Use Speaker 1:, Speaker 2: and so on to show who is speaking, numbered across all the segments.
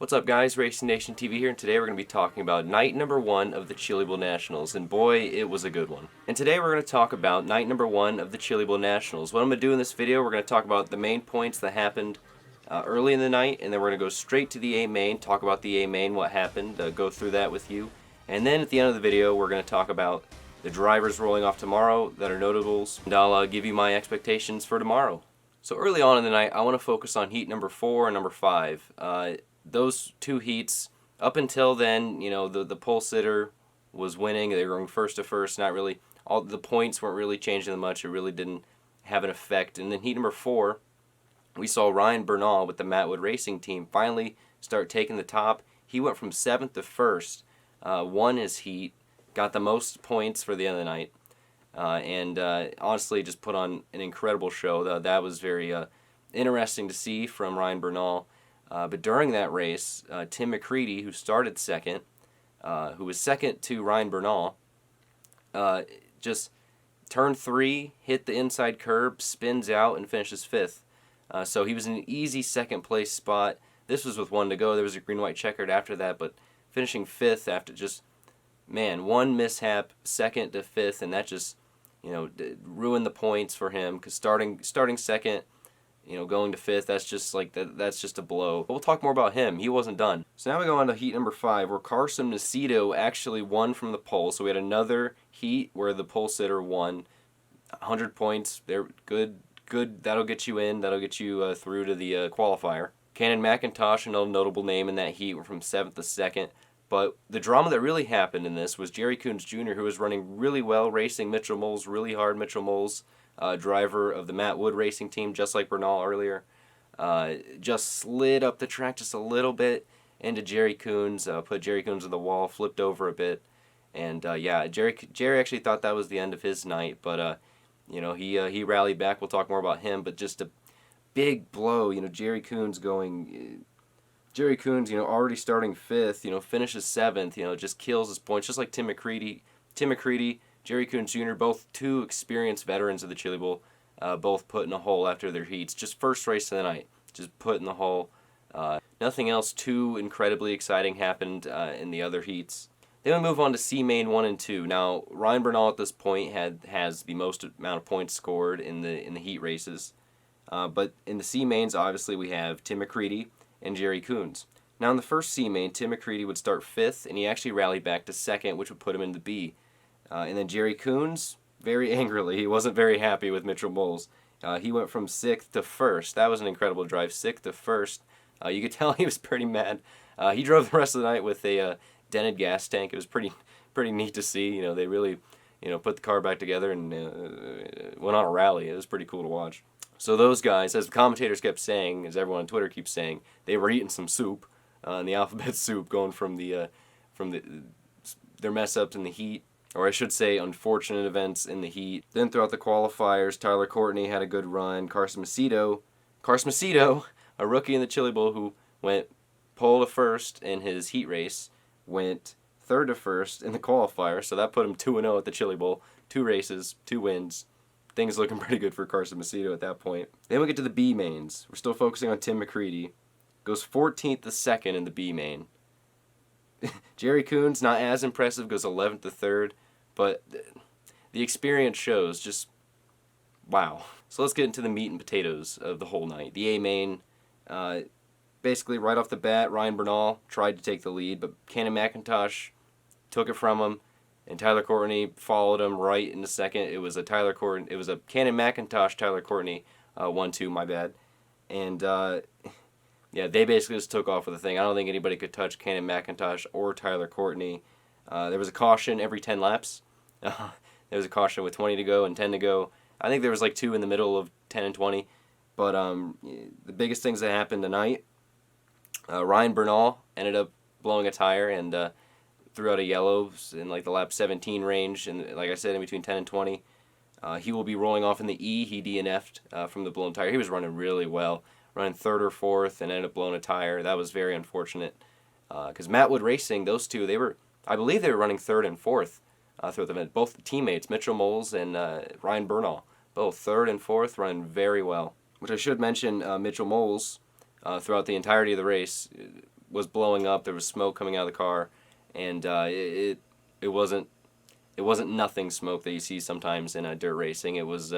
Speaker 1: What's up, guys? Racing Nation TV here, and today we're going to be talking about night number 1 of the Chili Bowl Nationals, and boy, it was a good one. And today we're going to talk about night number 1 of the Chili Bowl Nationals. What I'm going to do in this video, we're going to talk about the main points that happened early in the night, and then we're going to go straight to the A main, talk about the A main, what happened, go through that with you. And then at the end of the video, we're going to talk about the drivers rolling off tomorrow that are notables, and I'll give you my expectations for tomorrow. So early on in the night, I want to focus on heat number 4 and number 5. Those two heats, up until then, you know, the pole sitter was winning. They were going first to first. Not really, all the points weren't really changing that much. It really didn't have an effect. And then heat number 4, we saw Ryan Bernal with the Matt Wood Racing team finally start taking the top. He went from 7th to 1st, won his heat, got the most points for the end of the night, and honestly just put on an incredible show. That was very interesting to see from Ryan Bernal. But during that race, Tim McCready, who started second, who was second to Ryan Bernal, just turned 3, hit the inside curb, spins out, and finishes 5th. So he was in an easy second place spot. This was with 1 to go. There was a green-white checkered after that, but finishing 5th after just, man, one mishap, 2nd to 5th, and that just, you know, ruined the points for him, because starting second, you know, going to 5th, that's just like that's just a blow. But we'll talk more about him. He wasn't done. So now we go on to heat number 5, where Carson Macedo actually won from the pole. So we had another heat where the pole sitter won. 100 points. They're good. That'll get you in. That'll get you through to the qualifier. Cannon McIntosh, another notable name in that heat, went from 7th to 2nd. But the drama that really happened in this was Jerry Coons Jr., who was running really well, racing Mitchell Moles really hard. Mitchell Moles, driver of the Matt Wood Racing team, just like Bernal earlier, just slid up the track just a little bit into Jerry Coons, put Jerry Coons on the wall, flipped over a bit, and yeah, Jerry actually thought that was the end of his night, but you know, he rallied back. We'll talk more about him, but just a big blow. You know, Jerry Coons, you know, already starting 5th, you know, finishes 7th, you know, just kills his points, just like Tim McCready, Jerry Coons Jr., both two experienced veterans of the Chili Bowl, both put in a hole after their heats. Just first race of the night, just put in the hole. Nothing else too incredibly exciting happened in the other heats. Then we move on to C main 1 and 2. Now, Ryan Bernal at this point has the most amount of points scored in the heat races. But in the C mains, obviously, we have Tim McCready and Jerry Coons. Now, in the first C main, Tim McCready would start 5th, and he actually rallied back to 2nd, which would put him in the B. And then Jerry Coons, very angrily, he wasn't very happy with Mitchell Moles. He went from 6th to 1st. That was an incredible drive, 6th to 1st. You could tell he was pretty mad. He drove the rest of the night with a dented gas tank. It was pretty neat to see. You know, they really, you know, put the car back together and went on a rally. It was pretty cool to watch. So those guys, as the commentators kept saying, as everyone on Twitter keeps saying, they were eating some soup, the alphabet soup, going from their mess ups in the heat, or I should say unfortunate events in the heat. Then throughout the qualifiers, Tyler Courtney had a good run. Carson Macedo, a rookie in the Chili Bowl who went pole to 1st in his heat race, went 3rd to 1st in the qualifier, so that put him 2-0 at the Chili Bowl. 2 races, 2 wins. Things looking pretty good for Carson Macedo at that point. Then we get to the B mains. We're still focusing on Tim McCready. Goes 14th to 2nd in the B main. Jerry Coons, not as impressive, goes 11th to 3rd, but the experience shows. Just wow. So let's get into the meat and potatoes of the whole night. The A main, basically right off the bat, Ryan Bernal tried to take the lead, but Cannon McIntosh took it from him, and Tyler Courtney followed him right in the second. It was a Cannon McIntosh, Tyler Courtney 1-2, my bad. And yeah, they basically just took off with the thing. I don't think anybody could touch Cannon McIntosh or Tyler Courtney. There was a caution every 10 laps. There was a caution with 20 to go and 10 to go. I think there was like 2 in the middle of 10 and 20. But the biggest things that happened tonight, Ryan Bernal ended up blowing a tire and threw out a yellow in like the lap 17 range, and like I said, in between 10 and 20. He will be rolling off in the E. He DNF'd from the blown tire. He was running really well, running 3rd or 4th, and ended up blowing a tire. That was very unfortunate, because Matt Wood Racing, those two, I believe they were running 3rd and 4th throughout the event. Both teammates, Mitchell Moles and Ryan Bernal, both 3rd and 4th, running very well. Which I should mention, Mitchell Moles, throughout the entirety of the race, was blowing up. There was smoke coming out of the car, and it wasn't nothing smoke that you see sometimes in dirt racing. It was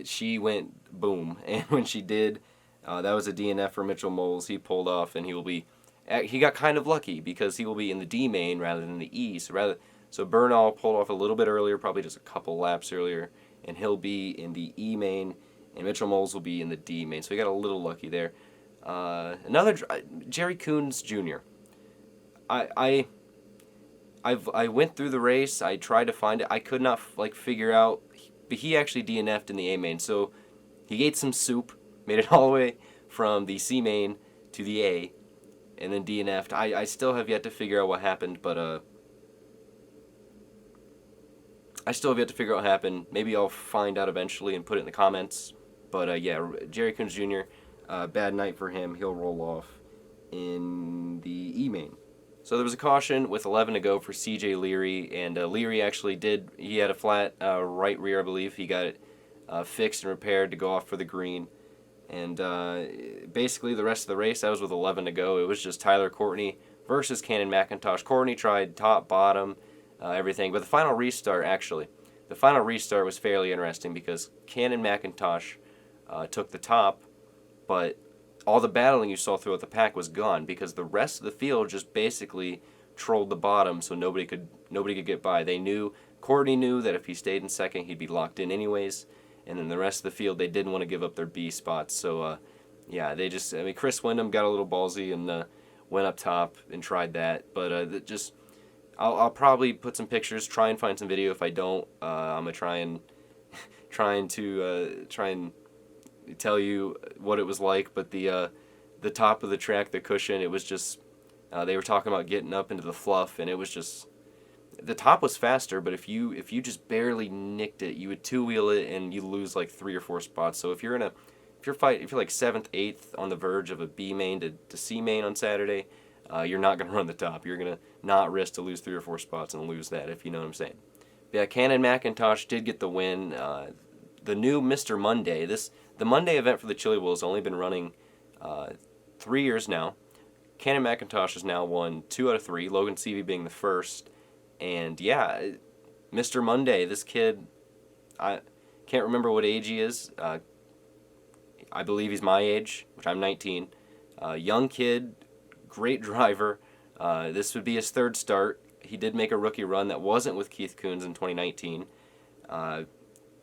Speaker 1: she went boom, and when she did, that was a DNF for Mitchell Moles. He pulled off, and he got kind of lucky because he will be in the D main rather than the E. So Bernal pulled off a little bit earlier, probably just a couple laps earlier, and he'll be in the E main, and Mitchell Moles will be in the D main. So he got a little lucky there. Jerry Coons Jr. I went through the race. I tried to find it. I could not figure out. But he actually DNF'd in the A main, so he ate some soup, made it all the way from the C main to the A, and then DNF'd. I still have yet to figure out what happened, but I still have yet to figure out what happened. Maybe I'll find out eventually and put it in the comments. But yeah, Jerry Coons Jr., bad night for him. He'll roll off in the E main. So there was a caution with 11 to go for C.J. Leary, and Leary actually he had a flat right rear, I believe. He got it fixed and repaired to go off for the green. And basically the rest of the race, that was with 11 to go. It was just Tyler Courtney versus Cannon McIntosh. Courtney tried top, bottom, everything. But the final restart was fairly interesting because Cannon McIntosh took the top, but all the battling you saw throughout the pack was gone because the rest of the field just basically trolled the bottom, so nobody could get by. Courtney knew that if he stayed in second, he'd be locked in anyways, and then the rest of the field, they didn't want to give up their B spots. So yeah, Chris Windham got a little ballsy and went up top and tried that, but I'll probably put some pictures, try and find some video. If I don't, I'm gonna try and tell you what it was like. But the top of the track, the cushion, it was just they were talking about getting up into the fluff, and it was just the top was faster, but if you just barely nicked it, you would two-wheel it and you lose like 3 or 4 spots. So if you're like 7th, 8th on the verge of a B main to C main on Saturday, you're not gonna run the top. You're gonna not risk to lose 3 or 4 spots and lose that, if you know what I'm saying. But yeah, Cannon McIntosh did get the win. The new Mr. Monday. The Monday event for the Chili Bowl has only been running 3 years now. Cannon McIntosh has now won 2 out of 3, Logan Seavey being the first. And yeah, Mr. Monday, this kid, I can't remember what age he is. I believe he's my age, which I'm 19. Young kid, great driver. This would be his 3rd start. He did make a rookie run that wasn't with Keith Coons in 2019.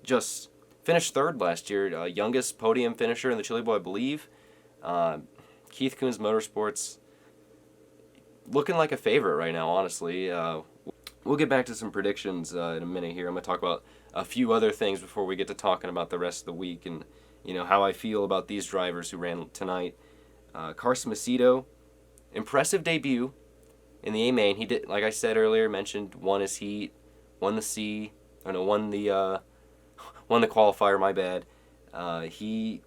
Speaker 1: Just finished 3rd last year, youngest podium finisher in the Chili Bowl, I believe. Keith Coons Motorsports looking like a favorite right now, honestly. We'll get back to some predictions in a minute here. I'm going to talk about a few other things before we get to talking about the rest of the week and how I feel about these drivers who ran tonight. Carson Macedo, impressive debut in the A main. He did, like I said earlier, mentioned won his heat, won the qualifier, my bad. He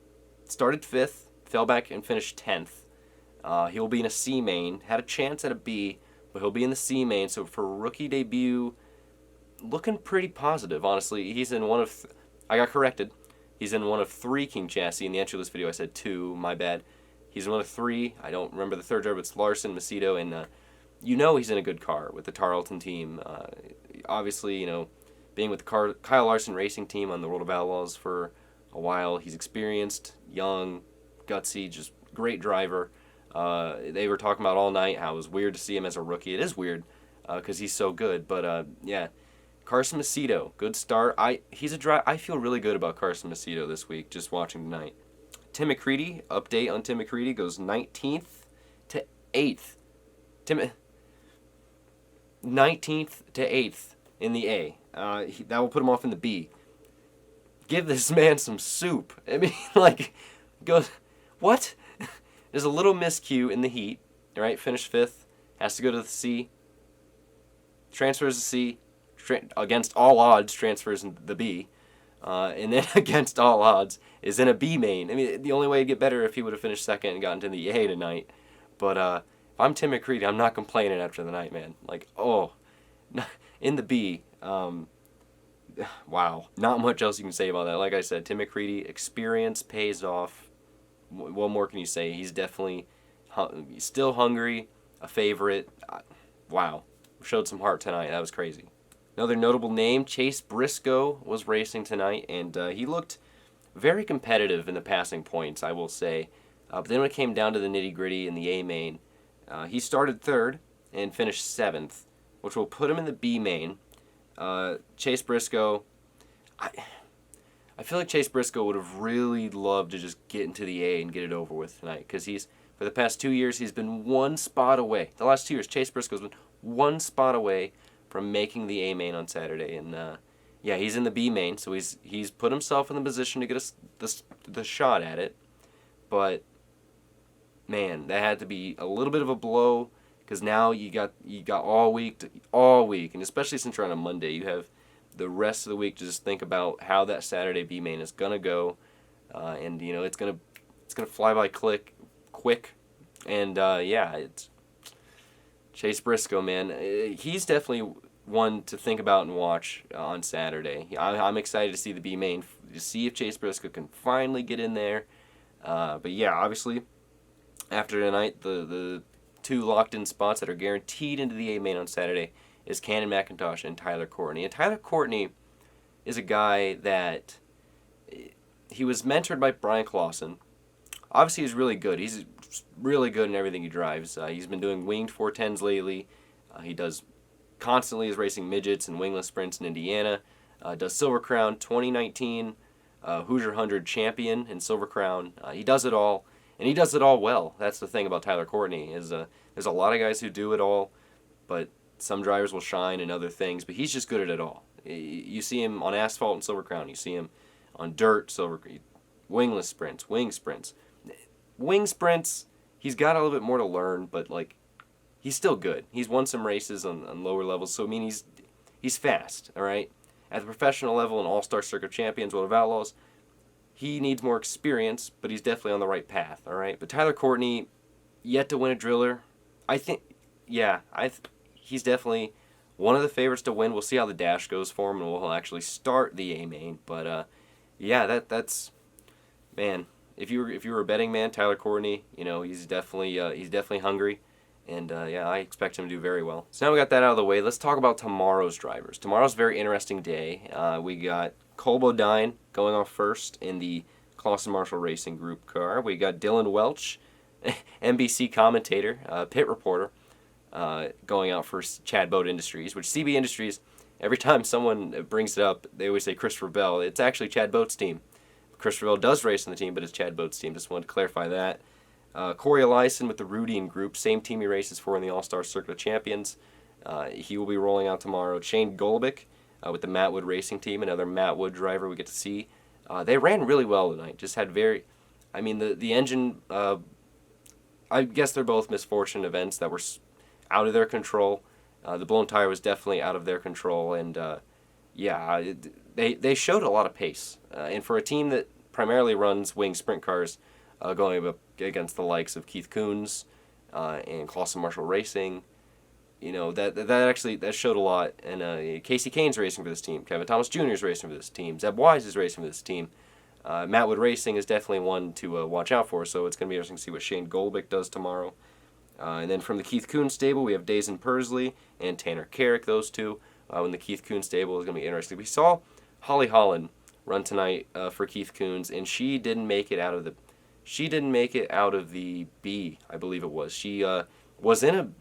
Speaker 1: started 5th, fell back and finished 10th. He'll be in a C main, had a chance at a B, but he'll be in the C main. So for a rookie debut, looking pretty positive, honestly. He's in one of, I got corrected. He's in one of 3 King Chassis. In the entry list video, I said 2, my bad. He's in one of 3. I don't remember the 3rd driver, but it's Larson, Macedo, and he's in a good car with the Tarleton team. Obviously, being with the Kyle Larson racing team on the World of Outlaws for a while. He's experienced, young, gutsy, just great driver. They were talking about all night how it was weird to see him as a rookie. It is weird because he's so good. But yeah, Carson Macedo, good start. I feel really good about Carson Macedo this week, just watching tonight. Tim McCready, update on Tim McCready, goes 19th to 8th. 19th to 8th in the A. That will put him off in the B. Give this man some soup. I mean, goes, what? There's a little miscue in the heat, right? Finished 5th, has to go to the C, transfers to C, against all odds transfers into the B, and then against all odds is in a B main. I mean, the only way to get better if he would have finished 2nd and gotten to the A tonight. But if I'm Tim McCready, I'm not complaining after the night, man. In the B, wow. Not much else you can say about that. Like I said, Tim McCready, experience pays off. What more can you say? He's definitely still hungry, a favorite. Wow, showed some heart tonight. That was crazy. Another notable name, Chase Briscoe, was racing tonight, and he looked very competitive in the passing points, I will say. But then when it came down to the nitty-gritty in the A main, he started third and finished seventh, which will put him in the B main. Chase Briscoe, I feel like Chase Briscoe would have really loved to just get into the A and get it over with tonight, because for the past 2 years, he's been one spot away. The last 2 years, Chase Briscoe's been one spot away from making the A main on Saturday, and yeah, he's in the B main, so he's put himself in the position to get the shot at it. But man, that had to be a little bit of a blow, because now you got all week, and especially since you're on a Monday, you have the rest of the week to just think about how that Saturday B main is gonna go, and it's gonna fly by quick, and yeah, it's Chase Briscoe, man. He's definitely one to think about and watch on Saturday. I'm excited to see the B main, to see if Chase Briscoe can finally get in there. But yeah, obviously, after tonight, the two locked-in spots that are guaranteed into the A main on Saturday is Cannon McIntosh and Tyler Courtney. And Tyler Courtney is a guy that he was mentored by Brian Clausen. Obviously, he's really good. He's really good in everything he drives. He's been doing winged 410s lately. He does constantly is racing midgets and wingless sprints in Indiana. Does Silver Crown 2019 Hoosier 100 champion in Silver Crown. He does it all, and he does it all well. That's the thing about Tyler Courtney is there's a lot of guys who do it all, but some drivers will shine in other things, but he's just good at it all. You see him on asphalt in Silver Crown. You see him on dirt, wingless sprints, wing sprints. Wing sprints, he's got a little bit more to learn, but he's still good. He's won some races on lower levels, so I mean he's fast, all right? At the professional level and all-star circuit champions, World of Outlaws, he needs more experience, but he's definitely on the right path, all right? But Tyler Courtney, yet to win a driller, I think, yeah, he's definitely one of the favorites to win. We'll see how the dash goes for him, and we'll actually start the A main. But yeah, that's man. If you were a betting man, Tyler Courtney, he's definitely hungry, and yeah, I expect him to do very well. So now we got that out of the way. Let's talk about tomorrow's drivers. Tomorrow's a very interesting day. We got Cole Bodine going off first in the Clausen Marshall Racing Group car. We got Dylan Welch, NBC commentator, pit reporter, going out for Chad Boat Industries, which CB Industries, every time someone brings it up, they always say Christopher Bell. It's actually Chad Boat's team. Christopher Bell does race in the team, but it's Chad Boat's team. Just wanted to clarify that. Corey Eliason with the Rudian Group, same team he races for in the All-Star Circuit of Champions. He will be rolling out tomorrow. Shane Golobic with the Matt Wood Racing Team, another Matt Wood driver we get to see. They ran really well tonight. Just had the engine, I guess they're both misfortune events that were out of their control. The blown tire was definitely out of their control, and yeah, they showed a lot of pace. And for a team that primarily runs wing sprint cars, going up against the likes of Keith Coons and Clausen Marshall Racing, that showed a lot. And Casey Kane's racing for this team. Kevin Thomas Jr. is racing for this team. Zeb Wise is racing for this team. Matt Wood Racing is definitely one to watch out for, so it's going to be interesting to see what Shane Golobic does tomorrow. And then from the Keith Coons stable, we have Dazen Persley and Tanner Carrick, those two. In the Keith Coons stable is going to be interesting. We saw Holly Holland run tonight for Keith Coons, and she didn't make it out of the B, I believe it was. She was in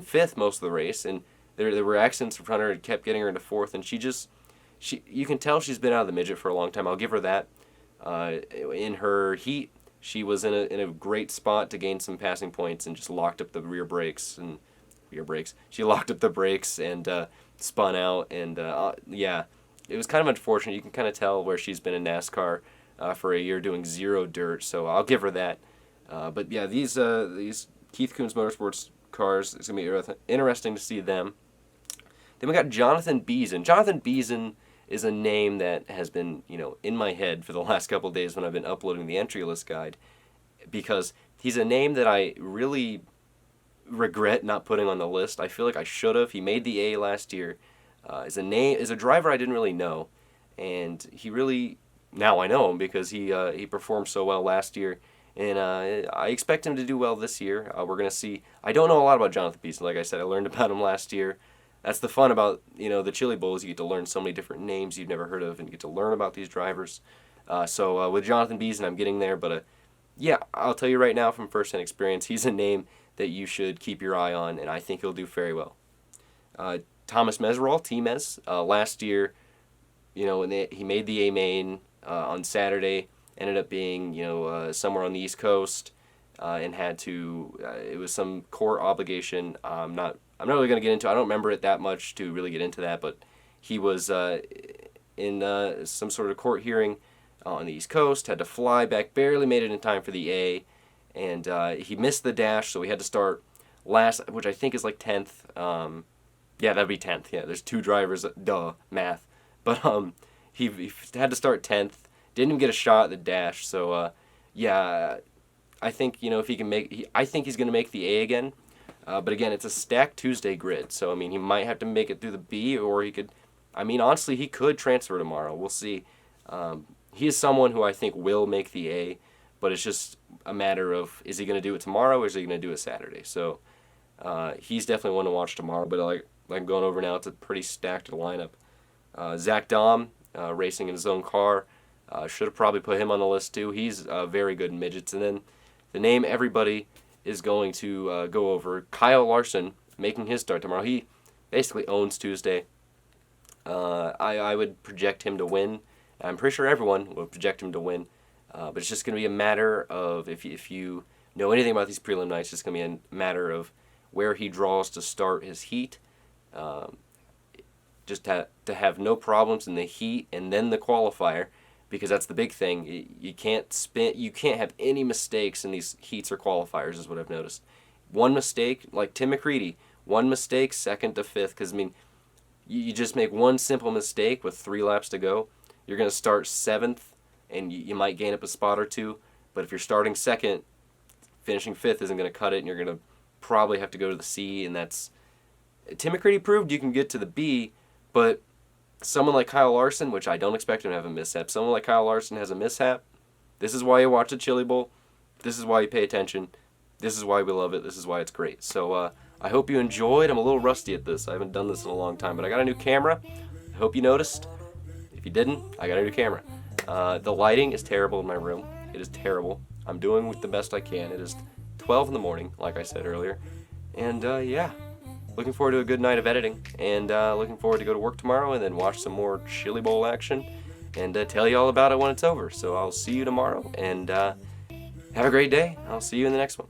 Speaker 1: fifth most of the race, and there were accidents in front of her and kept getting her into fourth, and you can tell she's been out of the midget for a long time. I'll give her that. In her heat, she was in a great spot to gain some passing points and just locked up the brakes. She locked up the brakes and spun out, and yeah, it was kind of unfortunate. You can kind of tell where she's been in NASCAR for a year doing zero dirt, so I'll give her that. But yeah, these Keith Coons Motorsports cars, it's going to be interesting to see them. Then we got Jonathan Beeson. Jonathan Beeson is a name that has been, in my head for the last couple of days when I've been uploading the entry list guide, because he's a name that I really regret not putting on the list. I feel like I should have. He made the A last year. Is a driver I didn't really know, and now I know him because he performed so well last year, and I expect him to do well this year. We're going to see. I don't know a lot about Jonathan Beeson. Like I said, I learned about him last year. That's the fun about, the Chili Bowl is you get to learn so many different names you've never heard of, and you get to learn about these drivers. So with Jonathan Beeson, I'm getting there, but yeah, I'll tell you right now from first-hand experience, he's a name that you should keep your eye on, and I think he'll do very well. Thomas Meserol, T-Mez, last year, when he made the A-Main on Saturday, ended up being, somewhere on the East Coast, and had to, it was some court obligation. I'm not really going to get into it. I don't remember it that much to really get into that, but he was in some sort of court hearing on the East Coast, had to fly back, barely made it in time for the A, and he missed the dash, so he had to start last, which I think is like 10th. Yeah, that'd be 10th. Yeah, there's 2 drivers, math. But he had to start 10th, didn't even get a shot at the dash, so yeah, I think, if he can I think he's going to make the A again. But again, it's a stacked Tuesday grid, so he might have to make it through the B, or he could, honestly, he could transfer tomorrow. We'll see. He is someone who I think will make the A, but it's just a matter of, is he going to do it tomorrow, or is he going to do it Saturday? So he's definitely one to watch tomorrow, but like I'm going over now, it's a pretty stacked lineup. Zach Dahm, racing in his own car, should have probably put him on the list too. He's very good in midgets. And then the name everybody is going to go over, Kyle Larson, making his start tomorrow. He basically owns Tuesday. I would project him to win. I'm pretty sure everyone will project him to win. But it's just going to be a matter of, if you know anything about these prelim nights, it's just going to be a matter of where he draws to start his heat. Just to have no problems in the heat and then the qualifier, because that's the big thing. You can't have any mistakes in these heats or qualifiers, is what I've noticed. One mistake, like Tim McCready, one mistake, 2nd to 5th, because you just make one simple mistake with 3 laps to go, you're going to start 7th, and you might gain up a spot or 2, but if you're starting 2nd, finishing 5th isn't going to cut it, and you're going to probably have to go to the C, and that's... Tim McCready proved you can get to the B, but someone like Kyle Larson, which I don't expect him to have a mishap, someone like Kyle Larson has a mishap. This is why you watch the Chili Bowl. This is why you pay attention. This is why we love it. This is why it's great. So I hope you enjoyed. I'm a little rusty at this. I haven't done this in a long time, but I got a new camera. I hope you noticed. If you didn't, I got a new camera. The lighting is terrible in my room. It is terrible. I'm doing the best I can. It is 12 in the morning, like I said earlier. And yeah. Looking forward to a good night of editing, and looking forward to go to work tomorrow and then watch some more Chili Bowl action and tell you all about it when it's over. So I'll see you tomorrow, and have a great day. I'll see you in the next one.